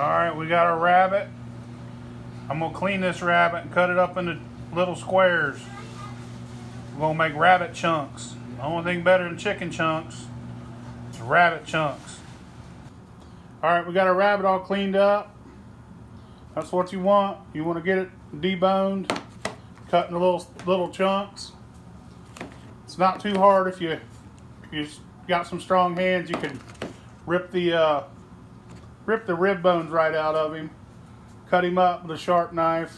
Alright, we got our rabbit. I'm going to clean this rabbit and cut it up into little squares. We're going to make rabbit chunks. The only thing better than chicken chunks is rabbit chunks. Alright, we got our rabbit all cleaned up. That's what you want. You want to get it deboned, cut into little chunks. It's not too hard if you got some strong hands. You can rip the rib bones right out of him. Cut him up with a sharp knife.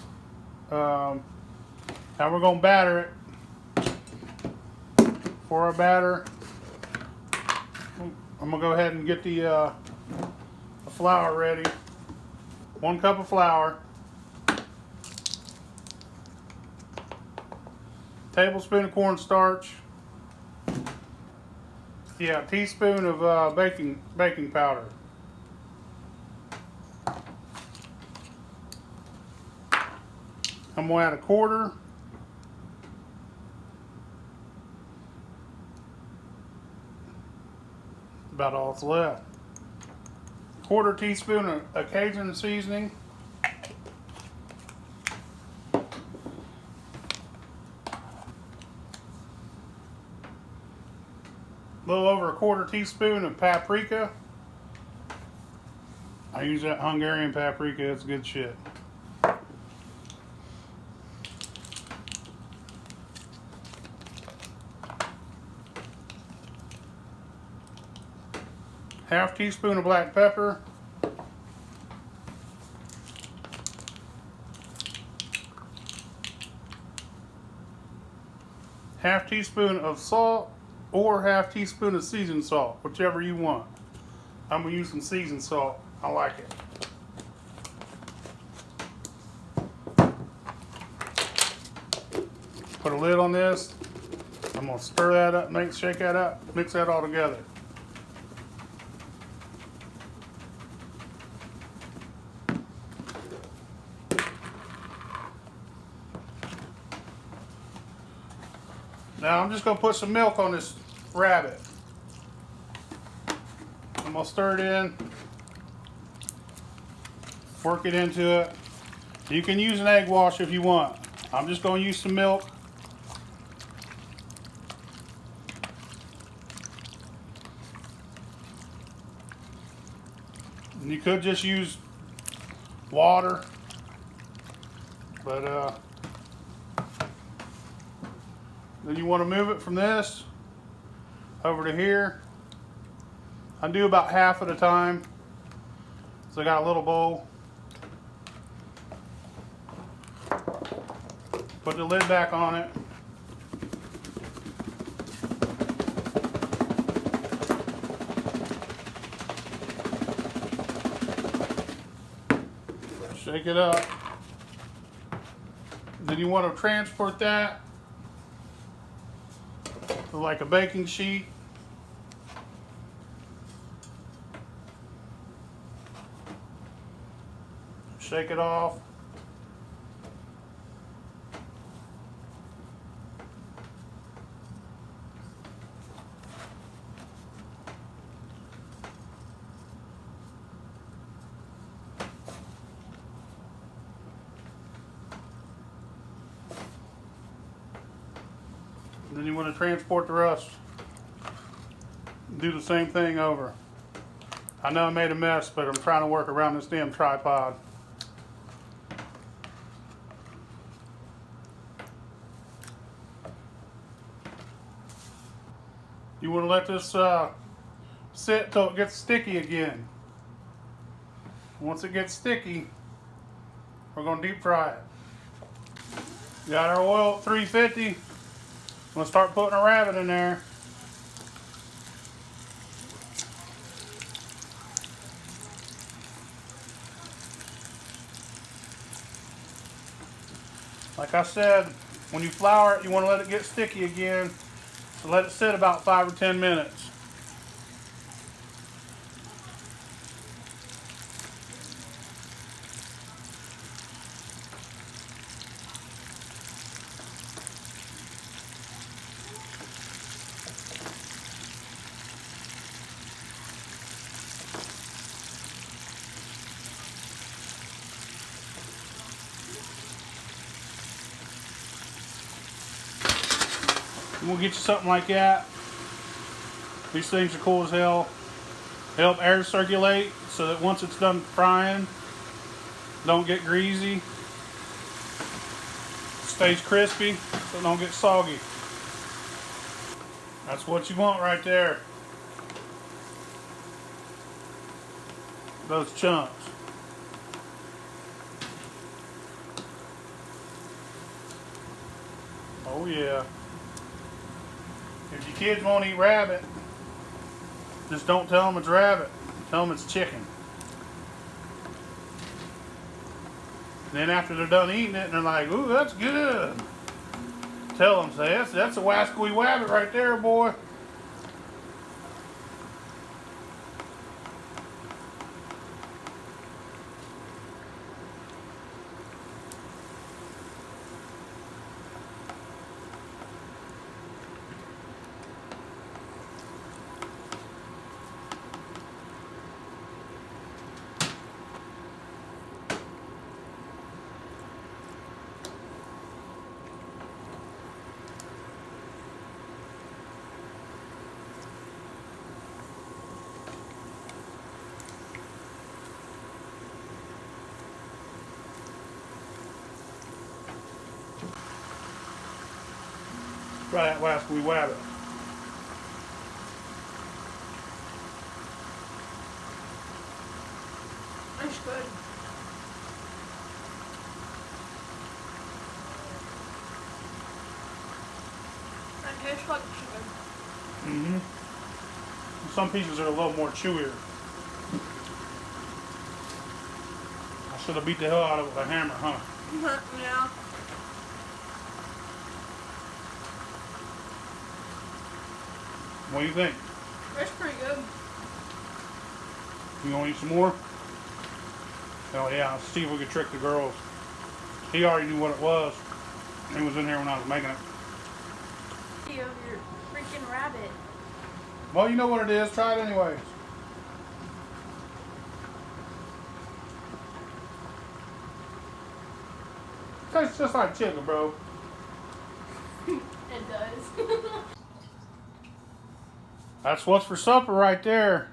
Now we're going to batter it. For our batter, I'm going to go ahead and get the flour ready. 1 cup of flour. Tablespoon of cornstarch. Yeah, a teaspoon of baking powder. I'm going to add a quarter. About all that's left. Quarter teaspoon of Cajun seasoning. A little over a quarter teaspoon of paprika. I use that Hungarian paprika, it's good shit. Half teaspoon of black pepper. Half teaspoon of salt or half teaspoon of seasoned salt, whichever you want. I'm gonna use some seasoned salt. I like it. Put a lid on this. I'm gonna stir that up, shake that up, mix that all together. Now I'm just going to put some milk on this rabbit. I'm going to stir it in, work it into it. You can use an egg wash if you want. I'm just going to use some milk. And you could just use water, but then you want to move it from this over to here. I do about half at a time. So I got a little bowl. Put the lid back on it. Shake it up. Then you want to transport that to like a baking sheet. Shake it off. Then you want to transport the rest. Do the same thing over. I know I made a mess, but I'm trying to work around this damn tripod. You want to let this sit till it gets sticky again. Once it gets sticky, we're going to deep fry it. Got our oil at 350. I'm going to start putting a rabbit in there. Like I said, when you flour it, you want to let it get sticky again. So let it sit about 5 or 10 minutes. You want to get you something like that. These things are cool as hell. They help air circulate so that once it's done frying, don't get greasy. Stays crispy, so it don't get soggy. That's what you want right there. Those chunks. Oh yeah. If your kids won't eat rabbit, just don't tell them it's rabbit. Tell them it's chicken. And then after they're done eating it and they're like, ooh, that's good. Tell them, say, that's a wascally wabbit right there, boy. Try that wascally wabbit. That's good. That tastes like chicken. Mm-hmm. Some pieces are a little more chewier. I should have beat the hell out of it with a hammer, huh? Yeah. What do you think? That's pretty good. You gonna eat some more? Oh yeah, let's see if we can trick the girls. He already knew what it was. He was in here when I was making it. Of your freaking rabbit. Well, you know what it is. Try it anyways. Tastes just like chicken, bro. It does. That's what's for supper right there.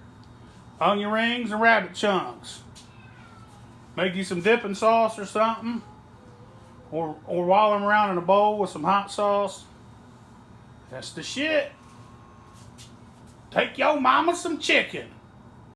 Onion rings and rabbit chunks. Make you some dipping sauce or something. Or while them around in a bowl with some hot sauce. That's the shit. Take your mama some chicken.